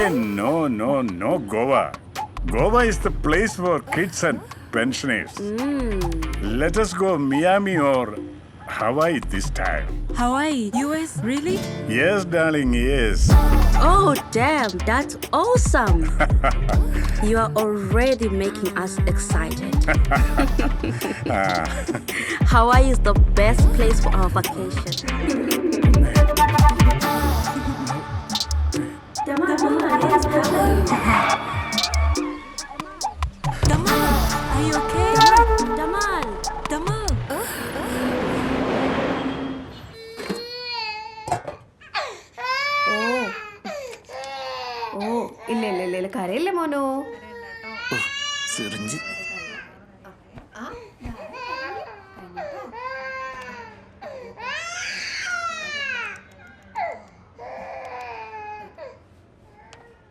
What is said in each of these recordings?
No, Goa. Goa is the place for kids and pensioners. Let us go Miami or Hawaii this time. Hawaii, US, really? Yes, darling, yes. Oh, damn, that's awesome. You are already making us excited. Hawaii is the best place for our vacation. Damal, are you okay? Damal. Damal. ഓ ഇല്ല കരയില്ല മോനോ. Syringe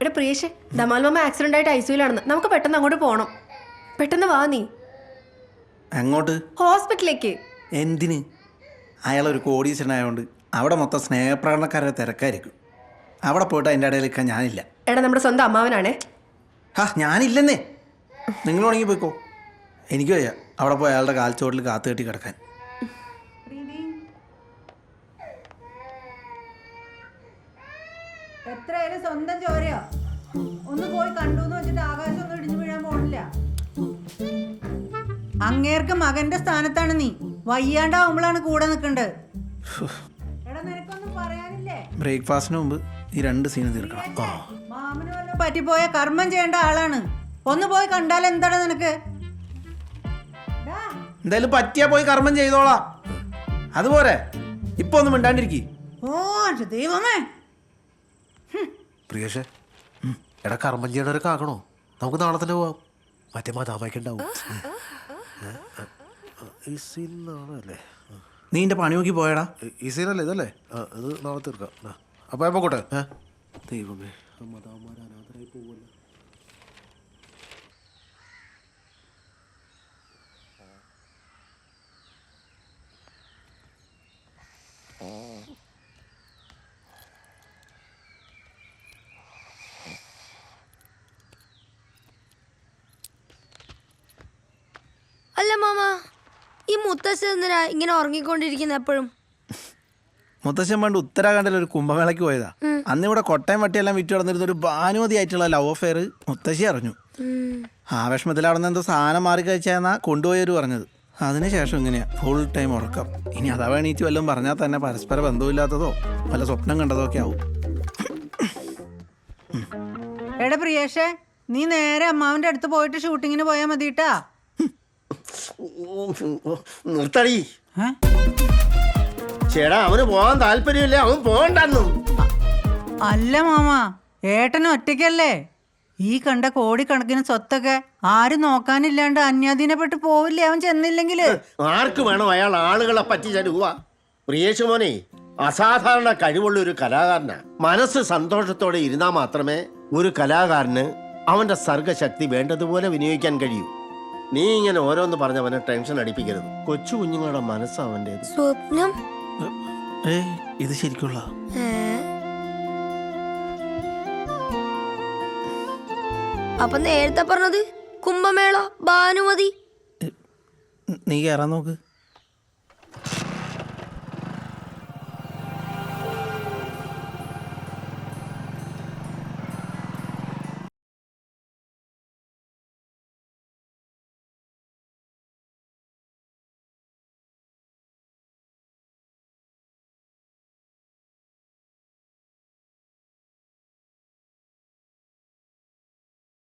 എടാ Priyesh, Dhamaal mama accident ആയിട്ട് ഐസിയുലാണെന്ന്. നമുക്ക് പെട്ടെന്ന് അങ്ങോട്ട് പോകണം. പെട്ടെന്ന് വാ നീ. അങ്ങോട്ട് ഹോസ്പിറ്റലിലേക്ക്. എന്തിന്? അയാളൊരു കോടീശ്വരനായതുകൊണ്ട് അവിടെ മൊത്തം സ്നേഹപ്രകടനക്കാരുടെ തിരക്കായിരിക്കും. അവിടെ പോയിട്ട് അതിൻ്റെ ഇടയിൽ നിൽക്കാൻ ഞാനില്ല. എടാ നമ്മുടെ സ്വന്തം അമ്മാവനാണേ. ഞാനില്ലെന്നേ. നിങ്ങൾ വേണമെങ്കിൽ പോയിക്കോ. എനിക്ക് വയ്യ അവിടെ പോയി അയാളുടെ കാൽച്ചോട്ടിൽ കാത്തു കെട്ടി കിടക്കാൻ. എത്രയായാലും സ്വന്തം ചോരയോ. ഒന്ന് പോയി കണ്ടൂന്ന് വെച്ചിട്ട് ആകാശം ഒന്നും ഇടിഞ്ഞു വീഴാൻ പോണില്ല. അങ്ങേർക്ക് മകന്റെ സ്ഥാനത്താണ് നീ. വയ്യാണ്ടാവുമ്പോഴാണ് കൂടെ നിൽക്കണ്ടത്. എടാ നിനക്കൊന്നും പറയാനില്ലേ? ബ്രേക്ക്ഫാസ്റ്റിന് മുമ്പ് ഈ 2 സീന് തീർക്കണം. മാമന് വല്ലതും പറ്റിപ്പോയ കർമ്മം ചെയ്യേണ്ട ആളാണ്. ഒന്ന് പോയി കണ്ടാൽ എന്താണ് നിനക്ക്? എന്തായാലും പറ്റിയാ പോയി കർമ്മം ചെയ്തോളാം. അതുപോലെ ഇപ്പൊ ഒന്നും മിണ്ടാണ്ടിരിക്കി. ഓ ദൈവമേ. പ്രിയേഷേ, എടാ കർമ്മം ചെയ്യണവരൊക്കെ ആക്കണോ? നമുക്ക് നാളെ തന്നെ പോവാം. മറ്റേ മാതാവായിക്കുണ്ടാവും. ഈ സീനാണല്ലേ? നീ എൻ്റെ പണി നോക്കി പോയടാ. ഈ സീനല്ലേ ഇതല്ലേ? ഇത് നാളെ തീർക്കാം. അപ്പൊ ഞാൻ പോട്ടെ. ദൈവമേ, മാതാവന്മാർ അനാഥരായി പോവല്ലോ. അല്ല മാമ, ഈ മുത്തശ്ശൻ എന്തിനാ ഇങ്ങനെ ഉറങ്ങിക്കൊണ്ടിരിക്കുന്ന എപ്പോഴും? മുത്തശ്ശൻ പണ്ട് ഉത്തരാഖണ്ഡിൽ ഒരു കുംഭമേളയ്ക്ക് പോയതാ. അന്ന് ഇവിടെ കൊട്ടയം വട്ടിയെല്ലാം വിറ്റ് നടന്നിരുന്ന ഒരു ഭാനുമതി ആയിട്ടുള്ള ലവ് അഫെയർ മുത്തശ്ശി അറിഞ്ഞു. ആ വിഷമത്തിൽ അവിടെ നിന്ന് എന്തോ സാധനം മാറി കഴിച്ചാന്നാ കൊണ്ടുപോയവർ പറഞ്ഞത്. അതിനുശേഷം ഇങ്ങനെയാ ഫുൾ ടൈം ഉറക്കം. ഇനി അഥവാ എണീറ്റ് വല്ലതും പറഞ്ഞാൽ തന്നെ പരസ്പര ബന്ധമില്ലാത്തതോ വല്ല സ്വപ്നം കണ്ടതോ ഒക്കെ ആവും. എടാ പ്രിയേഷേ, നീ നേരെ അമ്മാവന്റെ അടുത്ത് പോയിട്ട് ഷൂട്ടിങ്ങിന് പോയാൽ മതിട്ടാ. നിർത്തടി. ചേടാ, അവന് പോകാൻ താല്പര്യമില്ല, അവൻ പോകണ്ടെന്നു. അല്ല മാമ, ഏട്ടനും ഒറ്റയ്ക്കല്ലേ? ഈ കണ്ട കോടിക്കണക്കിന് സ്വത്തൊക്കെ ആരും നോക്കാനില്ലാണ്ട് അന്യാധീനപ്പെട്ട് പോവില്ലേ അവൻ ചെന്നില്ലെങ്കില്? ആർക്ക് വേണം അയാൾ ആളുകളെ പറ്റി ചരുവ? പ്രിയേഷ് മോനെ അസാധാരണ കഴിവുള്ള ഒരു കലാകാരനാ. മനസ്സ് സന്തോഷത്തോടെ ഇരുന്നാൽ മാത്രമേ ഒരു കലാകാരന് അവന്റെ സർഗശക്തി വേണ്ടതുപോലെ വിനിയോഗിക്കാൻ കഴിയൂ. നീ ഇങ്ങനെ ഓരോന്ന് പറഞ്ഞ് അവനെ ടെൻഷൻ അടിപ്പിക്കരുത്. കൊച്ചു കുഞ്ഞുങ്ങളുടെ മനസ്സ് അവൻ്റെത്. സ്വപ്നം? ഇത് ശരിക്കുള്ള അപ്പൊ നേരത്തെ പറഞ്ഞത് കുംഭമേള, ഭാനുമതി. നീ കയറാൻ നോക്ക്.